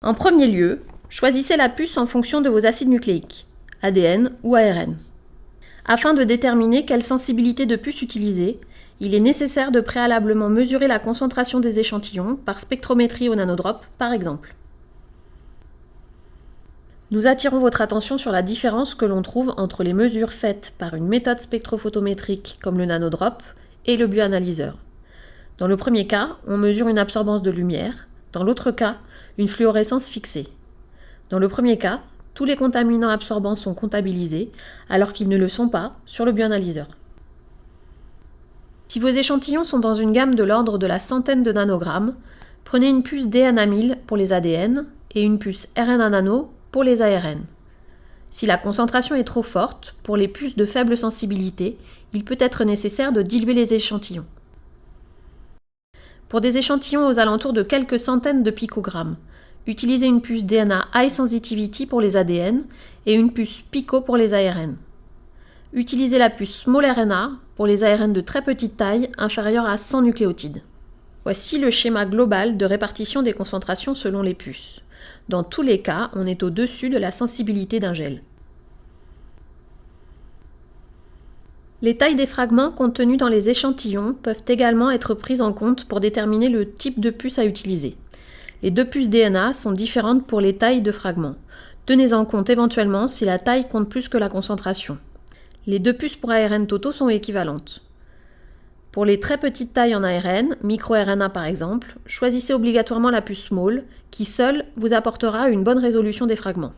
En premier lieu, choisissez la puce en fonction de vos acides nucléiques, ADN ou ARN. Afin de déterminer quelle sensibilité de puce utiliser, il est nécessaire de préalablement mesurer la concentration des échantillons par spectrométrie au nanodrop, par exemple. Nous attirons votre attention sur la différence que l'on trouve entre les mesures faites par une méthode spectrophotométrique comme le nanodrop et le bioanalyseur. Dans le premier cas, on mesure une absorbance de lumière, dans l'autre cas, une fluorescence fixée. Dans le premier cas, tous les contaminants absorbants sont comptabilisés, alors qu'ils ne le sont pas sur le bioanalyseur. Si vos échantillons sont dans une gamme de l'ordre de la centaine de nanogrammes, prenez une puce DNA 1000 pour les ADN et une puce RNA nano pour les ARN. Si la concentration est trop forte, pour les puces de faible sensibilité, il peut être nécessaire de diluer les échantillons. Pour des échantillons aux alentours de quelques centaines de picogrammes, utilisez une puce DNA High Sensitivity pour les ADN et une puce Pico pour les ARN. Utilisez la puce Small RNA pour les ARN de très petite taille, inférieure à 100 nucléotides. Voici le schéma global de répartition des concentrations selon les puces. Dans tous les cas, on est au-dessus de la sensibilité d'un gel. Les tailles des fragments contenus dans les échantillons peuvent également être prises en compte pour déterminer le type de puce à utiliser. Les deux puces DNA sont différentes pour les tailles de fragments. Tenez-en compte éventuellement si la taille compte plus que la concentration. Les deux puces pour ARN totaux sont équivalentes. Pour les très petites tailles en ARN, microRNA par exemple, choisissez obligatoirement la puce Small, qui seule vous apportera une bonne résolution des fragments.